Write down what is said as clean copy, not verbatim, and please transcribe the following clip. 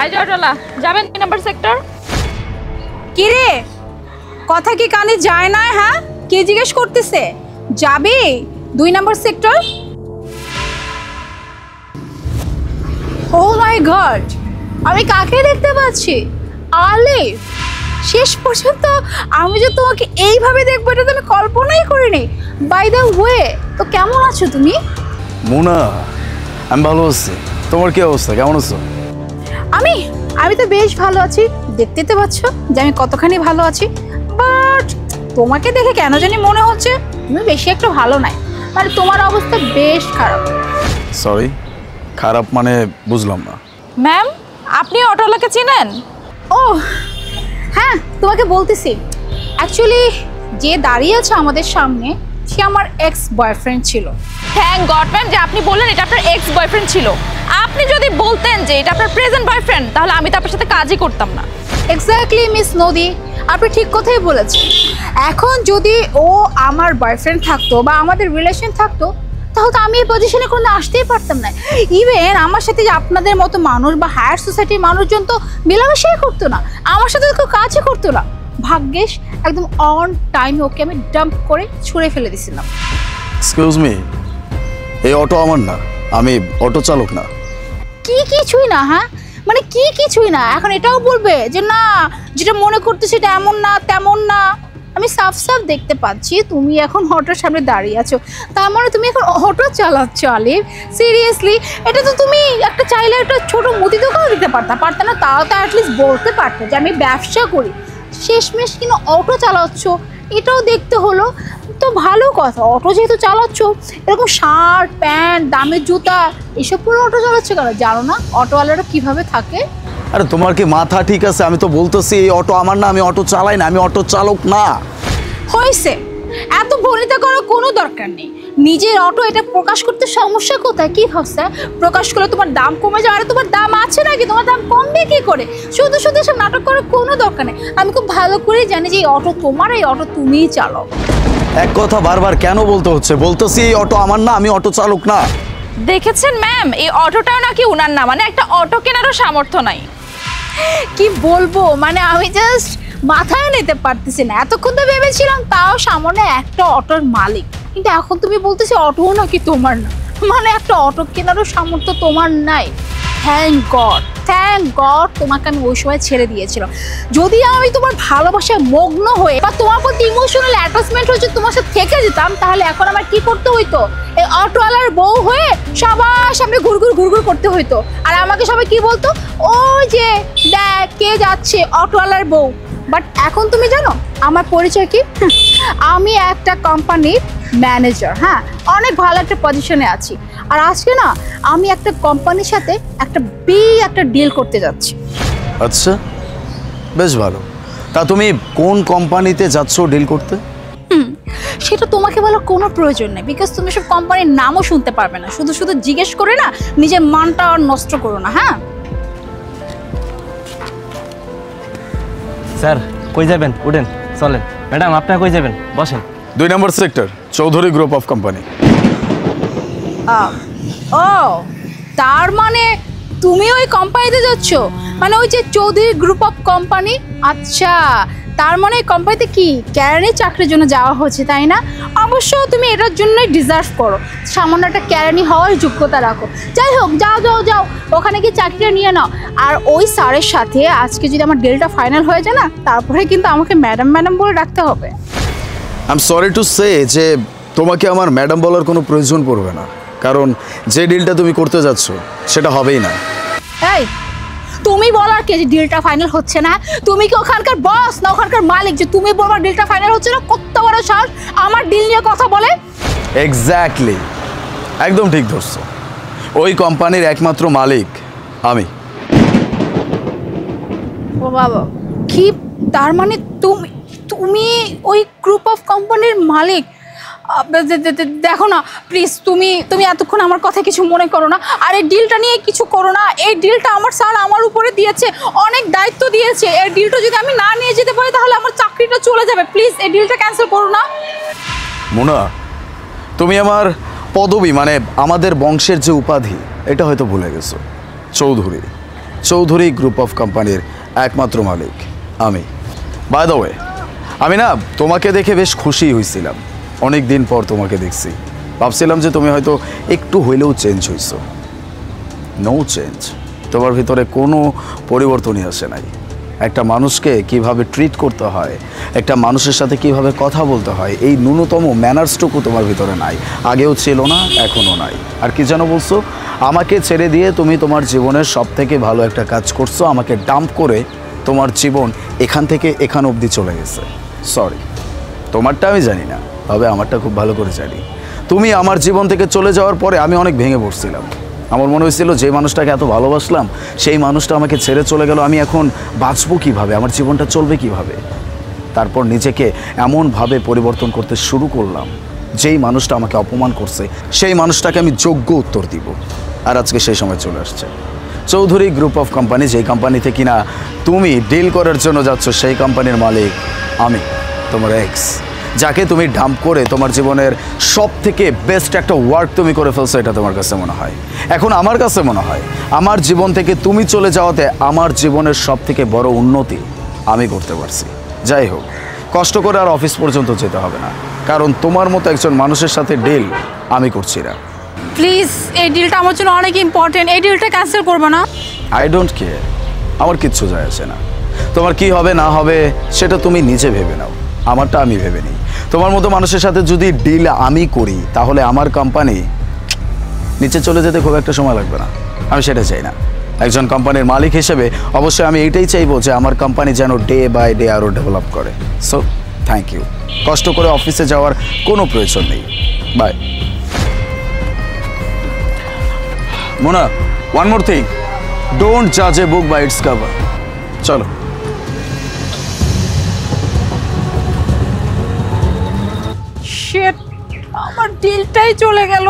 আইজ অটোলা যাবেন 2 নম্বর সেক্টর। কি রে, কথা কি কানে যায় না? হ্যাঁ, কে জিজ্ঞেস করতেছে? যাবে 2 নম্বর সেক্টর? ও মাই গড, আমি কাকে দেখতে পাচ্ছি? আলিফ। শেষ পর্যন্ত আমি যে তোমাকে এইভাবে দেখবো এটা তো আমি কল্পনাই করিনি। বাই দ্য ওয়ে, তো কেমন আছো তুমি? মুনা, আমি ভালো আছি। তোমার কি অবস্থা, কেমন আছো? আমি তো বেশ ভালো আছি। দেখতে তো পাচ্ছ যে আমি কতখানি ভালো আছি। বাট তোমাকে দেখে কেন জানি মনে হচ্ছে তুমি বেশি একটু ভালো নাই, মানে তোমার অবস্থা বেশ খারাপ। সরি, খারাপ মানে বুঝলাম না। ম্যাম, আপনি অটোলাকে চেনেন? ও হ্যাঁ, তোমাকে বলতেছি, অ্যাকচুয়ালি যে দাঁড়িয়ে আছে আমাদের সামনে সে আমার এক্স বয়ফ্রেন্ড ছিল। থ্যাংক গড ম্যাম যে আপনি বললেন এটা আপনার এক্স বয়ফ্রেন্ড ছিল। আপনি যদি বলতেন যে এটা আপনার প্রেজেন্ট বয়ফ্রেন্ড তাহলে আমি তো আপনার সাথে কাজই করতাম না। এক্স্যাক্টলি মিস নদী, আপনি ঠিক কথাই বলেছেন। এখন যদি ও আমার বয়ফ্রেন্ড থাকতো বা আমাদের রিলেশন থাকতো তাহলে তো আমি এই পজিশনে কোনো আসতেই পারতাম না। ইভেন আমার সাথে যে আপনাদের মতো মানুষ বা হায়ার সোসাইটির মানুষজন তো মেলামেশাই করতো না, আমার সাথে তো কেউ কাজই করতো না। ভাগ্যেশ একদম অন টাইমে ওকে আমি ডাম্প করে ছুঁড়ে ফেলে দিয়েছিলাম। এক্সকিউজ মি, এই অটো আমার না, আমি অটো চালক না। কি কিছুই না? হ্যাঁ, মানে কি কিছুই না? এখন এটাও বলবে যে না, যেটা মনে করতে সেটা এমন না তেমন না। আমি সাফ সাফ দেখতে পাচ্ছি তুমি এখন অটোর সামনে দাঁড়িয়ে আছো, তার মানে তুমি এখন অটো চালাচ্ছ। আলিফ, সিরিয়াসলি, এটা তো তুমি একটা চাইলে একটা ছোটো মুদি দোকানও দিতে পারতে না? তাও তো অ্যাটলিস্ট বলতে পারতে যে আমি ব্যবসা করি। শেষমেশ কিনা অটো চালাচ্ছ, এটাও দেখতে হলো। তো ভালো কথা, অটো যেহেতু চালাচ্ছ এরকম শার্ট প্যান্ট দামের জুতা এসব পরে অটো চালাচ্ছ কেন? জানো না অটোওয়ালারা কিভাবে থাকে? আরে তোমার কি মাথা ঠিক আছে? আমি তো বলতেছি এই অটো আমার না, আমি অটো চালাই না, আমি অটো চালক না। হয়েছে, এত ভনিতা করার কোনো দরকার নেই। নিজের অটো এটা প্রকাশ করতে সমস্যা কোথায়? কি ভাবছে প্রকাশ করলে তোমার দাম কমে যাবে? আরে তোমার দাম আছে নাকি? তোমার দাম কমবে কি করে? শুধু শুধু এসব নাটক করার কোনো দরকার নেই। আমি খুব ভালো করেই জানি যে এই অটো তোমার, এই অটো তুমিই চালাও। এক কথা বারবার কেন বলতে হচ্ছে? বলতেছি এই অটো আমার না, আমি অটো চালক না। দেখেছেন ম্যাম, এই অটোটাও নাকি উনার না, মানে একটা অটো কেনারও সামর্থ্য নাই। কি বলবো, মানে আমি জাস্ট মাথায় নিতে পারতেছি না। এতক্ষণ তো ভেবেছিলাম তাও সামনে একটা অটোর মালিক, কিন্তু এখন তুমি বলতেছি অটোও নাকি তোমার না, মানে একটা অটো কেনারও সামর্থ্য তোমার নাই। থ্যাংক গড তোমাকে আমি ওই সময় ছেড়ে দিয়েছিলাম। যদি আমি তোমার ভালোবাসায় মগ্ন হয়ে বা তোমার প্রতি ইমোশনাল অ্যাটাচমেন্ট হচ্ছে তোমার সাথে থেকে যেতাম, তাহলে এখন আমার কি করতে হইতো? এই অটোওয়ালার বউ হয়ে সবার সামনে ঘুরঘুর করতে হইতো। আর আমাকে সবাই কি বলতো? ওই যে দেখ কে যাচ্ছে, অটোওয়ালার বউ। বাট এখন তুমি জানো আমার পরিচয় কি? আমি একটা কোম্পানির ম্যানেজার। হ্যাঁ, অনেক ভালো একটা পজিশনে আছি। আর আজকে না আমি একটা কোম্পানির সাথে একটা ডিল করতে যাচ্ছি। আচ্ছা, বেশ ভালো। তা তুমি কোন কোম্পানিতে যাচ্ছ ডিল করতে? সেটা তোমাকে বলার কোনো প্রয়োজন নেই, বিকজ তুমি সব কোম্পানির নামও শুনতে পারবে না। শুধু শুধু জিজ্ঞেস করে না নিজের মানটা আর নষ্ট করো না। হ্যাঁ স্যার, কই যাবেন? উঠেন, চলেন। ম্যাডাম, আপনারা কই যাবেন? বসেন। 2 নম্বর sector, Chowdhury group of company. ও, তার মানে তুমি ওই কোম্পানিতে যাচ্ছ? মানে ওই যে চৌধুরী গ্রুপ অফ কোম্পানি? আচ্ছা, তার মানে এই কোম্পানিতে কি ক্যারানির চাকরির জন্য যাওয়া হচ্ছে, তাই না? অবশ্য তুমি এটার জন্যই ডিজার্ভ করো, সামান্য একটা ক্যারানি হওয়ার যোগ্যতা রাখো। যাই হোক, যাও ওখানে গিয়ে চাকরিটা নিয়ে নাও। আর ওই স্যারের সাথে আজকে যদি আমার ডিলটা ফাইনাল হয়ে যায় না, তারপরে কিন্তু আমাকে ম্যাডাম বলে ডাকতে হবে। I am sorry to say যে তোমাকে আমার ম্যাডাম বলার কোনো প্রয়োজন পড়বে না, কারণ যে ডিলটা তুমি করতে যাচ্ছ সেটা হবেই না। এই, তুমি বলার কে যে ডিলটা ফাইনাল হচ্ছে না? তুমি কি ওখানকার বস না ওখানকার মালিক যে তুমি বলবার ডিলটা ফাইনাল হচ্ছে না? কত বড় সাহস আমার ডিল নিয়ে কথা বলে! এক্স্যাক্টলি, একদম ঠিক ধরছো। ওই কোম্পানির একমাত্র মালিক আমি। ও বাবা, কি তার মানে তুমি ওই গ্রুপ অফ কোম্পানির মালিক? দেখো না প্লিজ, তুমি এতক্ষণ আমার কথা কিছু মনে করো না। আর এই ডিলটা নিয়ে কিছু করো না। এই ডিলটা আমার স্যার আমার উপরে দিয়েছে, অনেক দায়িত্ব দিয়েছে। এই ডিলটা যদি আমি না নিয়ে যেতে পারি তাহলে আমার চাকরিটা চলে যাবে। প্লিজ এই ডিলটা ক্যান্সেল করো না। মুনা, তুমি আমার পদবি মানে আমাদের বংশের যে উপাধি এটা হয়তো ভুলে গেছো। চৌধুরী, চৌধুরী গ্রুপ অফ কোম্পানির একমাত্র মালিক আমি। বাই দ্য ওয়ে, আমি না তোমাকে দেখে বেশ খুশি হয়েছিলাম। অনেক দিন পর তোমাকে দেখছি, ভাবছিলাম যে তুমি হয়তো একটু হইলেও চেঞ্জ হইছো। নো চেঞ্জ, তোমার ভিতরে কোনো পরিবর্তনই আসে নাই। একটা মানুষকে কিভাবে ট্রিট করতে হয়, একটা মানুষের সাথে কিভাবে কথা বলতে হয়, এই ন্যূনতম ম্যানার্সটুকু তোমার ভিতরে নাই। আগেও ছিল না, এখনও নাই। আর কি যেন বলছো, আমাকে ছেড়ে দিয়ে তুমি তোমার জীবনের সব থেকে ভালো একটা কাজ করছো, আমাকে ডাম্প করে তোমার জীবন এখান থেকে এখান অবধি চলে গেছে। সরি, তোমারটা আমি জানি না, তবে আমারটা খুব ভালো করে জানি। তুমি আমার জীবন থেকে চলে যাওয়ার পরে আমি অনেক ভেঙে পড়ছিলাম। আমার মনে হয়েছিল যে মানুষটাকে এত ভালোবাসলাম সেই মানুষটা আমাকে ছেড়ে চলে গেল, আমি এখন বাঁচবো কীভাবে, আমার জীবনটা চলবে কিভাবে। তারপর নিজেকে এমনভাবে পরিবর্তন করতে শুরু করলাম, যেই মানুষটা আমাকে অপমান করছে সেই মানুষটাকে আমি যোগ্য উত্তর দিব। আর আজকে সেই সময় চলে আসছে। চৌধুরী গ্রুপ অফ কোম্পানি, যেই কোম্পানিতে কিনা তুমি ডিল করার জন্য যাচ্ছ, সেই কোম্পানির মালিক আমি, তোমার এক্স, যাকে তুমি ডাম্প করে তোমার জীবনের সব থেকে বেস্ট একটা ওয়ার্ক তুমি করে ফেলছো। এটা তোমার কাছে মনে হয়? এখন আমার কাছে মনে হয় আমার জীবন থেকে তুমি চলে যাওয়াতে আমার জীবনের সব থেকে বড় উন্নতি আমি করতে পারছি। যাই হোক, কষ্ট করে আর অফিস পর্যন্ত যেতে হবে না, কারণ তোমার মতো একজন মানুষের সাথে ডিল আমি করছি না। প্লিজ, এই ডিলটা আমার জন্য অনেক ইম্পর্টেন্ট, এই ডিলটা ক্যান্সেল করবো না। আই ডোন্ট কেয়ার, আমার কিচ্ছু যায় আসে না। তোমার কি হবে না হবে সেটা তুমি নিজে ভেবে নাও, আমারটা আমি ভেবে নিই। তোমার মতো মানুষের সাথে যদি ডিল আমি করি তাহলে আমার কোম্পানি নিচে চলে যেতে খুব একটা সময় লাগবে না। আমি সেটা চাই না। একজন কোম্পানির মালিক হিসেবে অবশ্যই আমি এইটাই চাইবো যে আমার কোম্পানি যেন ডে বাই ডে আরও ডেভেলপ করে। সো থ্যাংক ইউ, কষ্ট করে অফিসে যাওয়ার কোনো প্রয়োজন নেই। Bye. Mona, one more thing, don't জাজ a book by its cover. চলো। শিট, আমার ডিলটাই চলে গেল।